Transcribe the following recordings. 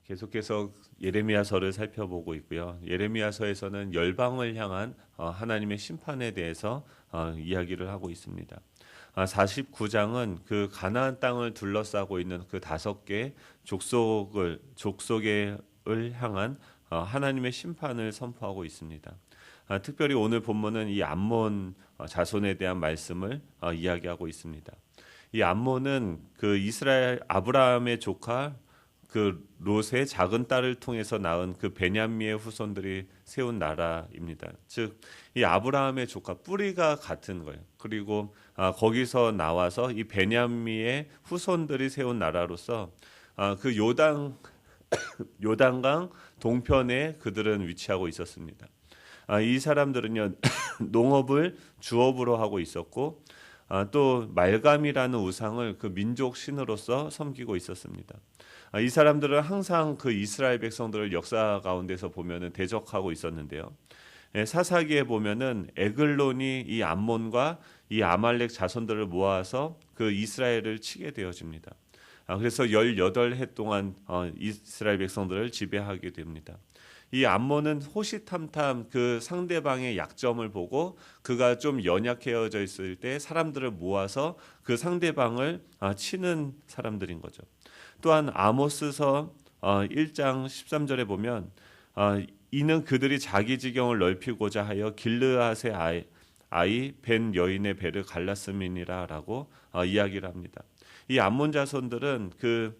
계속해서 예레미야서를 살펴보고 있고요. 예레미야서에서는 열방을 향한 하나님의 심판에 대해서 이야기를 하고 있습니다. 49장은 그 가나안 땅을 둘러싸고 있는 그 5개 족속을 향한 하나님의 심판을 선포하고 있습니다. 특별히 오늘 본문은 이 암몬 자손에 대한 말씀을 이야기하고 있습니다. 이 암몬은 그 이스라엘 아브라함의 조카 그 롯의 작은 딸을 통해서 낳은 그 베냐민의 후손들이 세운 나라입니다. 즉 이 아브라함의 조카 뿌리가 같은 거예요. 그리고 거기서 나와서 이 베냐민의 후손들이 세운 나라로서 그 요단강 동편에 그들은 위치하고 있었습니다. 이 사람들은요 농업을 주업으로 하고 있었고 또 말감이라는 우상을 그 민족 신으로서 섬기고 있었습니다. 이 사람들은 항상 그 이스라엘 백성들을 역사 가운데서 보면은 대적하고 있었는데요. 사사기에 보면은 에글론이 이 암몬과 이 아말렉 자손들을 모아서 그 이스라엘을 치게 되어집니다. 그래서 18해 동안 이스라엘 백성들을 지배하게 됩니다. 이 암몬은 호시탐탐 그 상대방의 약점을 보고 그가 좀 연약해져 있을 때 사람들을 모아서 그 상대방을 치는 사람들인 거죠. 또한 아모스서 1장 13절에 보면 이는 그들이 자기 지경을 넓히고자 하여 길르앗의 아이 벤 여인의 배를 갈랐음이니라라고 이야기를 합니다. 이 암몬 자손들은 그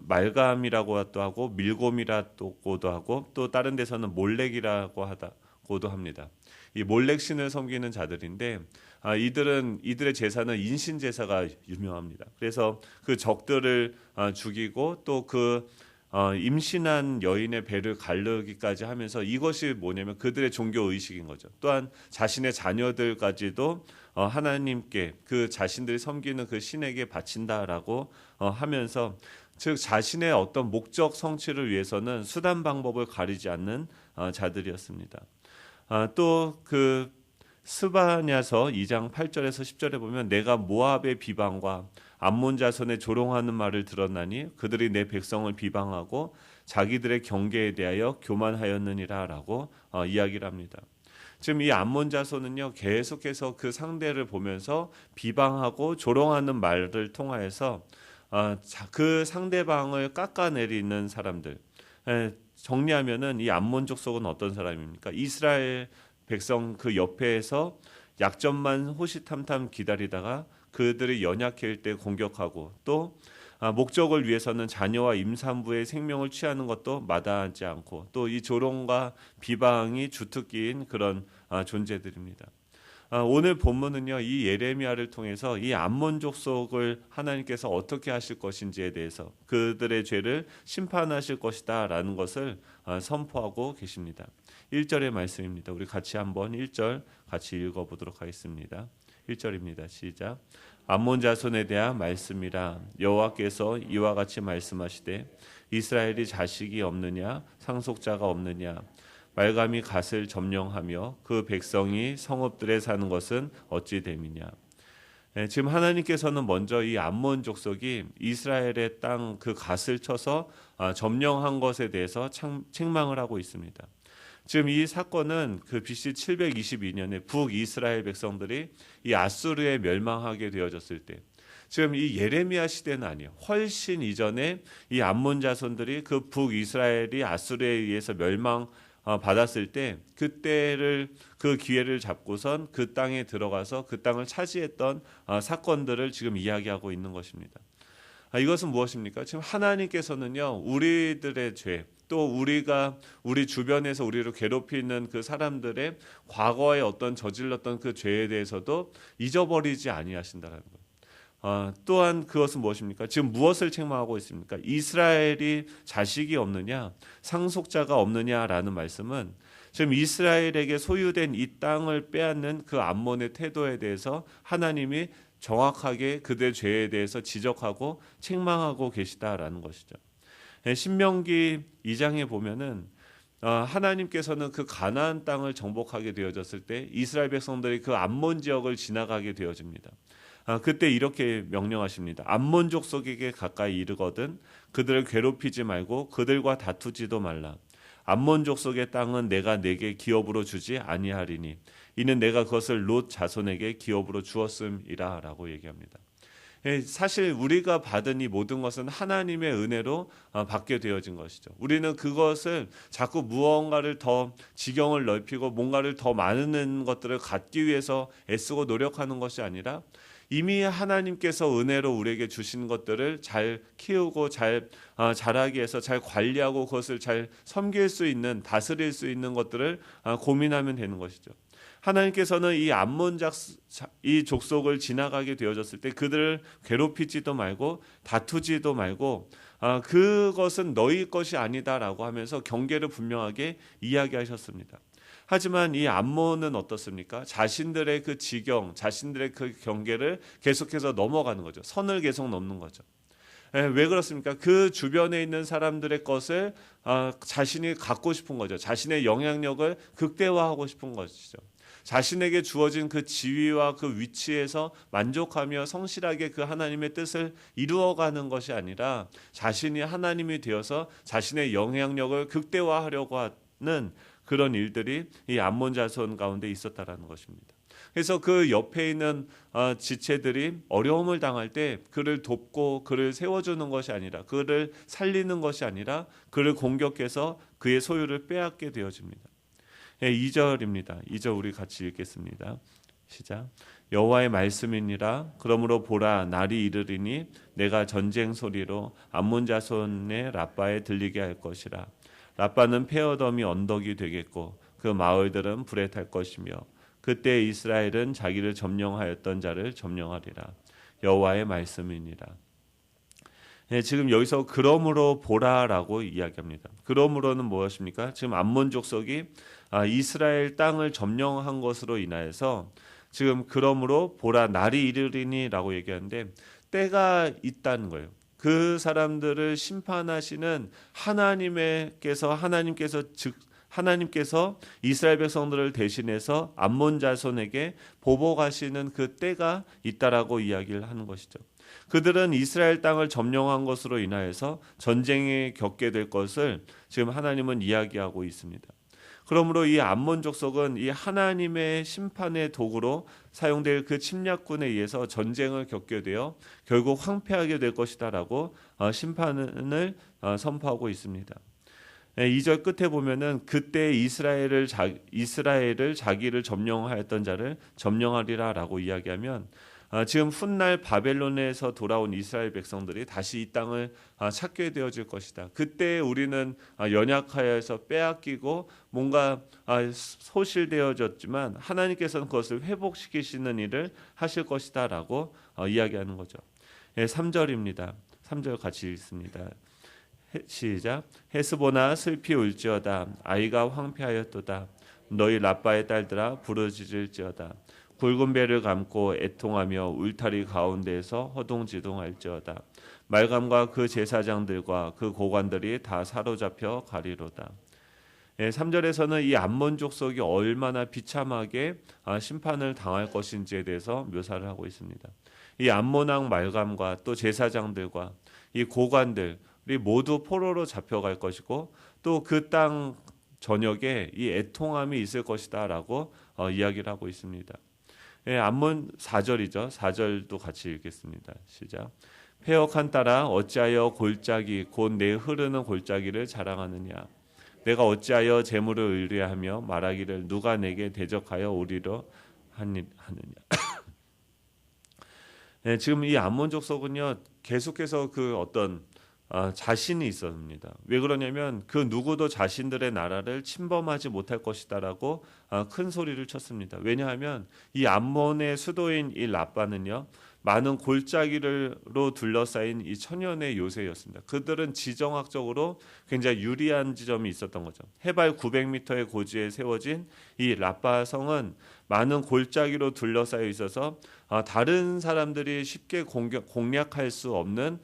말감이라고도 하고 밀곰이라고도 하고 또 다른 데서는 몰렉이라고도 합니다. 이 몰렉 신을 섬기는 자들인데 이들의 제사는 인신 제사가 유명합니다. 그래서 그 적들을 죽이고 또 그 임신한 여인의 배를 가르기까지 하면서 이것이 뭐냐면 그들의 종교 의식인 거죠. 또한 자신의 자녀들까지도 하나님께 그 자신들이 섬기는 그 신에게 바친다라고 하면서 즉 자신의 어떤 목적 성취를 위해서는 수단 방법을 가리지 않는 자들이었습니다. 또 그 스바냐서 2장 8절에서 10절에 보면 내가 모압의 비방과 암몬 자손의 조롱하는 말을 들었나니 그들이 내 백성을 비방하고 자기들의 경계에 대하여 교만하였느니라라고 이야기를 합니다. 지금 이 암몬 자손은요 계속해서 그 상대를 보면서 비방하고 조롱하는 말을 통하여서 그 상대방을 깎아내리는 사람들. 정리하면은 이 암몬 족속은 어떤 사람입니까? 이스라엘 백성 그 옆에서 약점만 호시탐탐 기다리다가 그들이 연약해질 때 공격하고 또 목적을 위해서는 자녀와 임산부의 생명을 취하는 것도 마다하지 않고 또 이 조롱과 비방이 주특기인 그런 존재들입니다. 오늘 본문은요 이 예레미야를 통해서 이 암몬 족속을 하나님께서 어떻게 하실 것인지에 대해서 그들의 죄를 심판하실 것이다라는 것을 선포하고 계십니다. 1절의 말씀입니다. 우리 같이 한번 1절 같이 읽어보도록 하겠습니다. 1절입니다. 시작. 암몬 자손에 대한 말씀이라 여호와께서 이와 같이 말씀하시되 이스라엘이 자식이 없느냐 상속자가 없느냐 말감이 갓을 점령하며 그 백성이 성읍들에 사는 것은 어찌 됨이냐. 지금 하나님께서는 먼저 이 암몬 족속이 이스라엘의 땅 그 갓을 쳐서 점령한 것에 대해서 책망을 하고 있습니다. 지금 이 사건은 그 BC 722년에 북이스라엘 백성들이 이 아수르에 멸망하게 되어졌을 때 지금 이 예레미야 시대는 아니에요. 훨씬 이전에 이 암몬 자손들이 그 북이스라엘이 아수르에 의해서 받았을 때 그때를 그 기회를 잡고선 그 땅에 들어가서 그 땅을 차지했던 사건들을 지금 이야기하고 있는 것입니다. 이것은 무엇입니까? 지금 하나님께서는요 우리들의 죄 또 우리 주변에서 우리를 괴롭히는 그 사람들의 과거에 어떤 저질렀던 그 죄에 대해서도 잊어버리지 아니하신다는 거예요. 또한 그것은 무엇입니까? 지금 무엇을 책망하고 있습니까? 이스라엘이 자식이 없느냐, 상속자가 없느냐라는 말씀은 지금 이스라엘에게 소유된 이 땅을 빼앗는 그 암몬의 태도에 대해서 하나님이 정확하게 그들의 죄에 대해서 지적하고 책망하고 계시다라는 것이죠. 신명기 2장에 보면은 하나님께서는 그 가나안 땅을 정복하게 되어졌을 때 이스라엘 백성들이 그 암몬 지역을 지나가게 되어집니다. 그때 이렇게 명령하십니다. 암몬 족속에게 가까이 이르거든 그들을 괴롭히지 말고 그들과 다투지도 말라. 암몬 족속의 땅은 내가 내게 기업으로 주지 아니하리니 이는 내가 그것을 롯 자손에게 기업으로 주었음이라라고 얘기합니다. 사실 우리가 받은 이 모든 것은 하나님의 은혜로 받게 되어진 것이죠. 우리는 그것을 자꾸 무언가를 더 지경을 넓히고 뭔가를 더 많은 것들을 갖기 위해서 애쓰고 노력하는 것이 아니라 이미 하나님께서 은혜로 우리에게 주신 것들을 잘 키우고 잘 자라기 위해서 잘 관리하고 그것을 잘 섬길 수 있는 다스릴 수 있는 것들을 고민하면 되는 것이죠. 하나님께서는 이 암몬 이 족속을 지나가게 되어졌을 때 그들을 괴롭히지도 말고 다투지도 말고 그것은 너희 것이 아니다라고 하면서 경계를 분명하게 이야기하셨습니다. 하지만 이 암몬은 어떻습니까? 자신들의 그 지경, 자신들의 그 경계를 계속해서 넘어가는 거죠. 선을 계속 넘는 거죠. 왜 그렇습니까? 그 주변에 있는 사람들의 것을 자신이 갖고 싶은 거죠. 자신의 영향력을 극대화하고 싶은 것이죠. 자신에게 주어진 그 지위와 그 위치에서 만족하며 성실하게 그 하나님의 뜻을 이루어가는 것이 아니라 자신이 하나님이 되어서 자신의 영향력을 극대화하려고 하는 그런 일들이 이 암몬 자손 가운데 있었다라는 것입니다. 그래서 그 옆에 있는 지체들이 어려움을 당할 때 그를 돕고 그를 세워주는 것이 아니라 그를 살리는 것이 아니라 그를 공격해서 그의 소유를 빼앗게 되어집니다. 2절입니다. 2절 우리 같이 읽겠습니다. 시작. 여호와의 말씀이니라. 그러므로 보라 날이 이르리니 내가 전쟁 소리로 암몬 자손의 라빠에 들리게 할 것이라. 라빠는 페어덤이 언덕이 되겠고 그 마을들은 불에 탈 것이며 그때 이스라엘은 자기를 점령하였던 자를 점령하리라. 여호와의 말씀이니라. 지금 여기서 그러므로 보라라고 이야기합니다. 그러므로는 무엇입니까? 지금 암몬 족속이 이스라엘 땅을 점령한 것으로 인하여서 지금 그러므로 보라 날이 이르리니라고 얘기하는데 때가 있다는 거예요. 그 사람들을 심판하시는 하나님께서 이스라엘 백성들을 대신해서 암몬 자손에게 보복하시는 그 때가 있다라고 이야기를 하는 것이죠. 그들은 이스라엘 땅을 점령한 것으로 인하여서 전쟁에 겪게 될 것을 지금 하나님은 이야기하고 있습니다. 그러므로 이 암몬 족속은 이 하나님의 심판의 도구로 사용될 그 침략군에 의해서 전쟁을 겪게 되어 결국 황폐하게 될 것이다라고 심판을 선포하고 있습니다. 2절 끝에 보면은 그때 이스라엘을 자기를 점령하였던 자를 점령하리라라고 이야기하면 지금 훗날 바벨론에서 돌아온 이스라엘 백성들이 다시 이 땅을 찾게 되어질 것이다. 그때 우리는 연약하여서 빼앗기고 뭔가 소실되어졌지만 하나님께서는 그것을 회복시키시는 일을 하실 것이다라고 이야기하는 거죠. 3절입니다. 3절 같이 읽습니다. 시작. 헤스보나 슬피 울지어다. 아이가 황폐하였도다. 너희 라빠의 딸들아 부르짖을지어다. 굵은 배를 감고 애통하며 울타리 가운데에서 허둥지둥할지어다. 말감과 그 제사장들과 그 고관들이 다 사로잡혀 가리로다. 3절에서는 이 암몬 족속이 얼마나 비참하게 심판을 당할 것인지에 대해서 묘사를 하고 있습니다. 이 암몬 왕 말감과 또 제사장들과 이 고관들이 모두 포로로 잡혀갈 것이고 또 그 땅 전역에 이 애통함이 있을 것이다라고 이야기를 하고 있습니다. 암몬 4절이죠. 4절도 같이 읽겠습니다. 시작. 패역한 딸아 어찌하여 골짜기 곧 내 흐르는 골짜기를 자랑하느냐. 내가 어찌하여 재물을 의뢰하며 말하기를 누가 내게 대적하여 오리려 하느냐. 지금 이 암몬 족속은요 계속해서 그 어떤 자신이 있었습니다. 왜 그러냐면 그 누구도 자신들의 나라를 침범하지 못할 것이다라고 큰 소리를 쳤습니다. 왜냐하면 이 암몬의 수도인 이 라빠는요 많은 골짜기로 둘러싸인 이 천연의 요새였습니다. 그들은 지정학적으로 굉장히 유리한 지점이 있었던 거죠. 해발 900m의 고지에 세워진 이 라빠 성은 많은 골짜기로 둘러싸여 있어서 다른 사람들이 쉽게 공략할 수 없는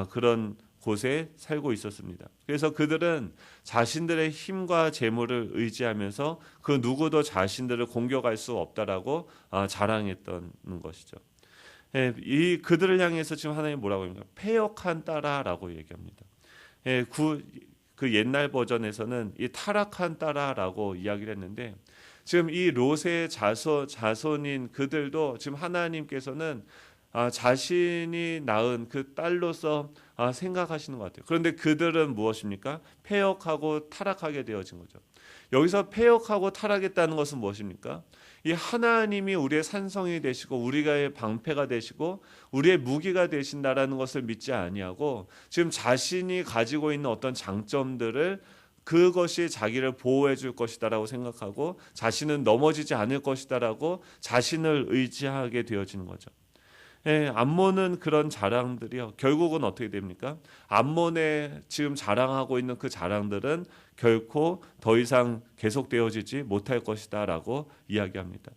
그런 곳에 살고 있었습니다. 그래서 그들은 자신들의 힘과 재물을 의지하면서 그 누구도 자신들을 공격할 수 없다라고 자랑했던 것이죠. 이 그들을 향해서 지금 하나님 뭐라고 합니까? 패역한 딸아라고 얘기합니다. 그 옛날 버전에서는 이 타락한 딸아라고 이야기를 했는데 지금 이 롯의 자손인 그들도 지금 하나님께서는 자신이 낳은 그 딸로서 생각하시는 것 같아요. 그런데 그들은 무엇입니까? 패역하고 타락하게 되어진 거죠. 여기서 패역하고 타락했다는 것은 무엇입니까? 이 하나님이 우리의 산성이 되시고 우리가의 방패가 되시고 우리의 무기가 되신다라는 것을 믿지 아니하고 지금 자신이 가지고 있는 어떤 장점들을 그것이 자기를 보호해 줄 것이다라고 생각하고 자신은 넘어지지 않을 것이다라고 자신을 의지하게 되어지는 거죠. 암몬은 그런 자랑들이요. 결국은 어떻게 됩니까? 암몬의 지금 자랑하고 있는 그 자랑들은 결코 더 이상 계속되어지지 못할 것이다라고 이야기합니다.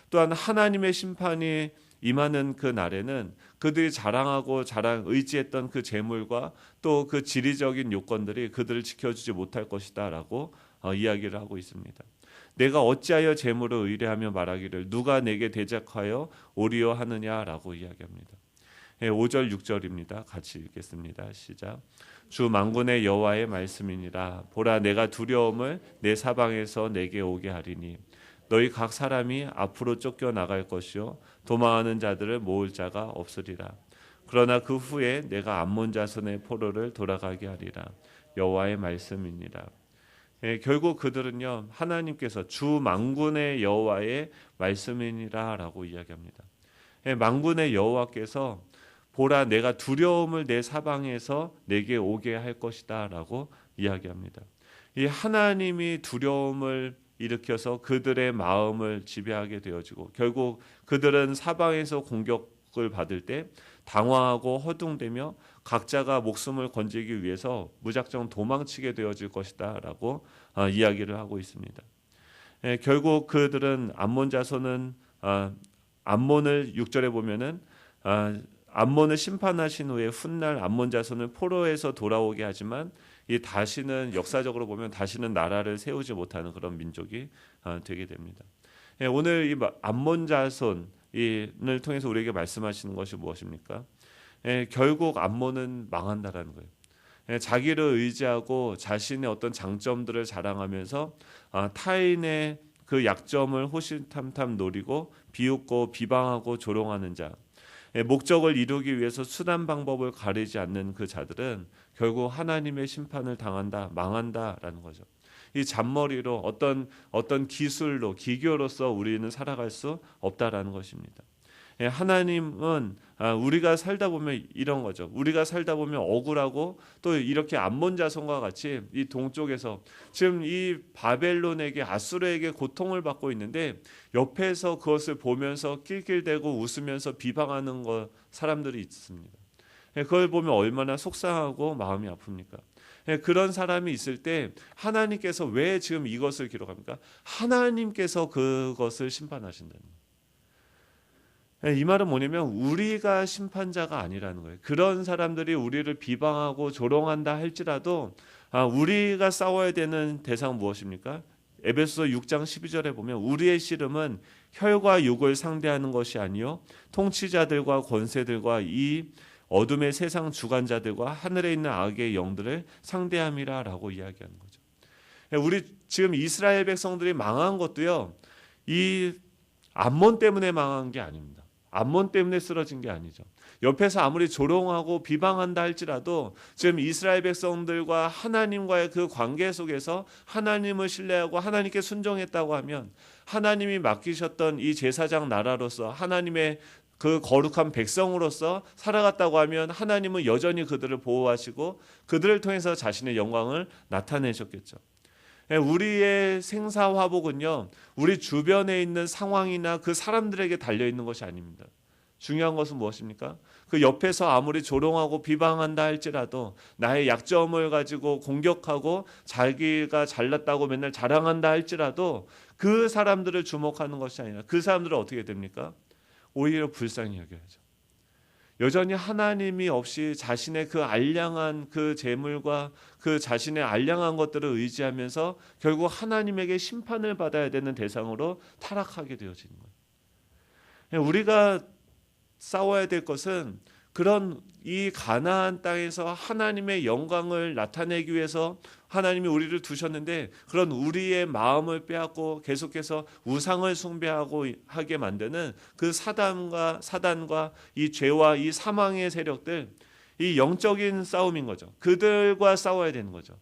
또한 하나님의 심판이 임하는 그 날에는 그들이 자랑하고 의지했던 그 재물과 또 그 지리적인 요건들이 그들을 지켜주지 못할 것이다라고 이야기를 하고 있습니다. 내가 어찌하여 재물을 의뢰하며 말하기를 누가 내게 대적하여 오리어 하느냐라고 이야기합니다. 5절 6절입니다. 같이 읽겠습니다. 시작. 주 만군의 여호와의 말씀이니라. 보라 내가 두려움을 내 사방에서 내게 오게 하리니 너희 각 사람이 앞으로 쫓겨나갈 것이요 도망하는 자들을 모을 자가 없으리라. 그러나 그 후에 내가 암몬 자손의 포로를 돌아가게 하리라. 여호와의 말씀이니라. 결국 그들은요 하나님께서 주 만군의 여호와의 말씀이니라라고 이야기합니다. 만군의 여호와께서 보라 내가 두려움을 내 사방에서 내게 오게 할 것이다라고 이야기합니다. 이 하나님이 두려움을 일으켜서 그들의 마음을 지배하게 되어지고 결국 그들은 사방에서 공격을 받을 때 당황하고 허둥대며 각자가 목숨을 건지기 위해서 무작정 도망치게 되어질 것이다라고 이야기를 하고 있습니다. 결국 그들은 암몬 자손은 암몬을 6절에 보면은 암몬을 심판하신 후에 훗날 암몬 자손을 포로에서 돌아오게 하지만 이 다시는 역사적으로 보면 다시는 나라를 세우지 못하는 그런 민족이 되게 됩니다. 오늘 이 암몬 자손을 통해서 우리에게 말씀하시는 것이 무엇입니까? 결국 암몬은 망한다라는 거예요. 자기를 의지하고 자신의 어떤 장점들을 자랑하면서 타인의 그 약점을 호시탐탐 노리고 비웃고 비방하고 조롱하는 자, 목적을 이루기 위해서 수단 방법을 가리지 않는 그 자들은 결국 하나님의 심판을 당한다, 망한다라는 거죠. 이 잔머리로 어떤 기술로 기교로서 우리는 살아갈 수 없다라는 것입니다. 하나님은 우리가 살다 보면 이런 거죠. 우리가 살다 보면 억울하고 또 이렇게 암몬 자손과 같이 이 동쪽에서 지금 이 바벨론에게 아수르에게 고통을 받고 있는데 옆에서 그것을 보면서 낄낄대고 웃으면서 비방하는 사람들이 있습니다. 그걸 보면 얼마나 속상하고 마음이 아픕니까? 그런 사람이 있을 때 하나님께서 왜 지금 이것을 기록합니까? 하나님께서 그것을 심판하신다는 거예요. 이 말은 뭐냐면 우리가 심판자가 아니라는 거예요. 그런 사람들이 우리를 비방하고 조롱한다 할지라도 우리가 싸워야 되는 대상은 무엇입니까? 에베소서 6장 12절에 보면 우리의 씨름은 혈과 육을 상대하는 것이 아니요 통치자들과 권세들과 이 어둠의 세상 주관자들과 하늘에 있는 악의 영들을 상대함이라라고 이야기하는 거죠. 우리 지금 이스라엘 백성들이 망한 것도요. 이 암몬 때문에 망한 게 아닙니다. 암몬 때문에 쓰러진 게 아니죠. 옆에서 아무리 조롱하고 비방한다 할지라도 지금 이스라엘 백성들과 하나님과의 그 관계 속에서 하나님을 신뢰하고 하나님께 순종했다고 하면 하나님이 맡기셨던 이 제사장 나라로서 하나님의 그 거룩한 백성으로서 살아갔다고 하면 하나님은 여전히 그들을 보호하시고 그들을 통해서 자신의 영광을 나타내셨겠죠. 우리의 생사화복은요, 우리 주변에 있는 상황이나 그 사람들에게 달려있는 것이 아닙니다. 중요한 것은 무엇입니까? 그 옆에서 아무리 조롱하고 비방한다 할지라도 나의 약점을 가지고 공격하고 자기가 잘났다고 맨날 자랑한다 할지라도 그 사람들을 주목하는 것이 아니라 그 사람들은 어떻게 됩니까? 오히려 불쌍히 여겨야죠. 여전히 하나님이 없이 자신의 그 알량한 그 재물과 그 자신의 알량한 것들을 의지하면서 결국 하나님에게 심판을 받아야 되는 대상으로 타락하게 되어지는 거예요. 우리가 싸워야 될 것은 그런 이 가나안 땅에서 하나님의 영광을 나타내기 위해서 하나님이 우리를 두셨는데 그런 우리의 마음을 빼앗고 계속해서 우상을 숭배하고 하게 만드는 그 사단과 이 죄와 이 사망의 세력들, 이 영적인 싸움인 거죠. 그들과 싸워야 되는 거죠.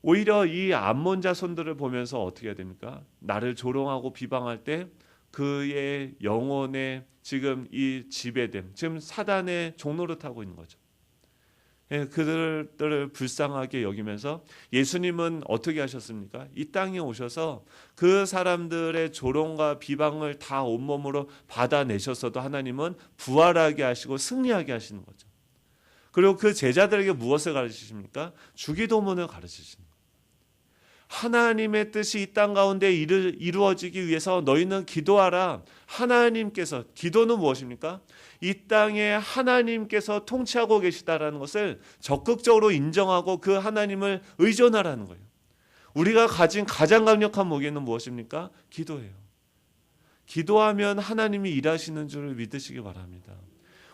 오히려 이 암몬 자손들을 보면서 어떻게 해야 됩니까? 나를 조롱하고 비방할 때 그의 영혼의 지금 이 지배됨, 지금 사단의 종노릇하고 있는 거죠. 예, 그들을 불쌍하게 여기면서 예수님은 어떻게 하셨습니까? 이 땅에 오셔서 그 사람들의 조롱과 비방을 다 온몸으로 받아내셨어도 하나님은 부활하게 하시고 승리하게 하시는 거죠. 그리고 그 제자들에게 무엇을 가르치십니까? 주기도문을 가르치십니다. 하나님의 뜻이 이 땅 가운데 이루어지기 위해서 너희는 기도하라. 하나님께서, 기도는 무엇입니까? 이 땅에 하나님께서 통치하고 계시다라는 것을 적극적으로 인정하고 그 하나님을 의존하라는 거예요. 우리가 가진 가장 강력한 무기는 무엇입니까? 기도예요. 기도하면 하나님이 일하시는 줄 믿으시기 바랍니다.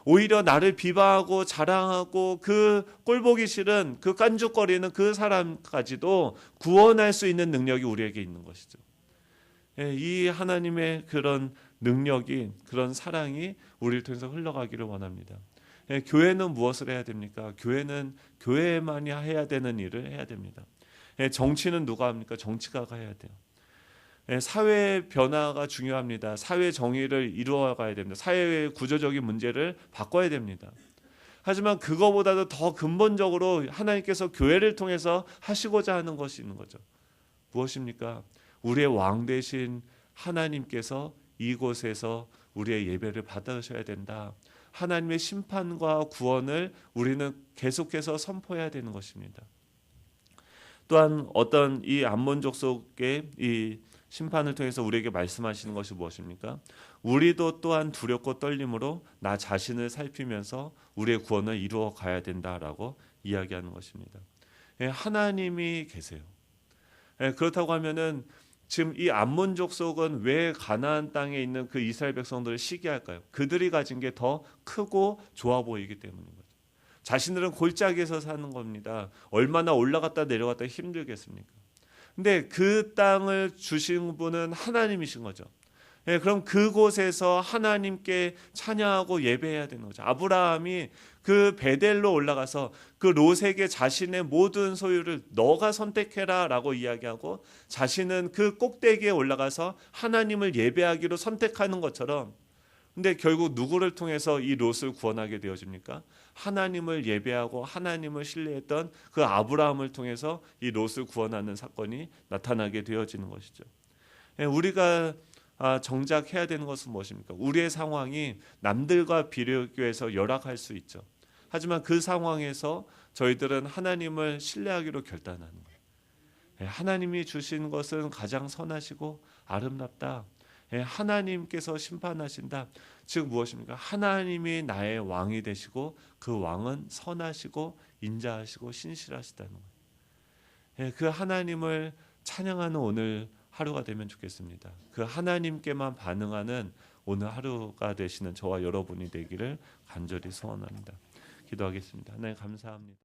오히려 나를 비방하고 자랑하고 그 꼴보기 싫은 그 깐죽거리는 그 사람까지도 구원할 수 있는 능력이 우리에게 있는 것이죠. 이 하나님의 그런 능력이, 그런 사랑이 우리를 통해서 흘러가기를 원합니다. 교회는 무엇을 해야 됩니까? 교회는 교회만이 해야 되는 일을 해야 됩니다. 정치는 누가 합니까? 정치가가 해야 돼요. 사회 변화가 중요합니다. 사회 정의를 이루어가야 됩니다. 사회의 구조적인 문제를 바꿔야 됩니다. 하지만 그거보다도 더 근본적으로 하나님께서 교회를 통해서 하시고자 하는 것이 있는 거죠. 무엇입니까? 우리의 왕 되신 하나님께서 이곳에서 우리의 예배를 받으셔야 된다. 하나님의 심판과 구원을 우리는 계속해서 선포해야 되는 것입니다. 또한 어떤 이 암몬 족속의 이 심판을 통해서 우리에게 말씀하시는 것이 무엇입니까? 우리도 또한 두렵고 떨림으로 나 자신을 살피면서 우리의 구원을 이루어 가야 된다라고 이야기하는 것입니다. 하나님이 계세요. 그렇다고 하면은 지금 이 암몬 족속은 왜 가나안 땅에 있는 그 이스라엘 백성들을 시기할까요? 그들이 가진 게 더 크고 좋아 보이기 때문인 거죠. 자신들은 골짜기에서 사는 겁니다. 얼마나 올라갔다 내려갔다 힘들겠습니까? 근데 그 땅을 주신 분은 하나님이신 거죠. 그럼 그곳에서 하나님께 찬양하고 예배해야 되는 거죠. 아브라함이 그 베델로 올라가서 그 롯에게 자신의 모든 소유를 너가 선택해라 라고 이야기하고 자신은 그 꼭대기에 올라가서 하나님을 예배하기로 선택하는 것처럼, 근데 결국 누구를 통해서 이 롯을 구원하게 되어집니까? 하나님을 예배하고 하나님을 신뢰했던 그 아브라함을 통해서 이 롯을 구원하는 사건이 나타나게 되어지는 것이죠. 우리가 정작 해야 되는 것은 무엇입니까? 우리의 상황이 남들과 비교해서 열악할 수 있죠. 하지만 그 상황에서 저희들은 하나님을 신뢰하기로 결단하는 거예요. 하나님이 주신 것은 가장 선하시고 아름답다. 하나님께서 심판하신다. 즉 무엇입니까? 하나님이 나의 왕이 되시고 그 왕은 선하시고 인자하시고 신실하시다는 거예요. 그 하나님을 찬양하는 오늘 하루가 되면 좋겠습니다. 그 하나님께만 반응하는 오늘 하루가 되시는 저와 여러분이 되기를 간절히 소원합니다. 기도하겠습니다. 하나님 감사합니다.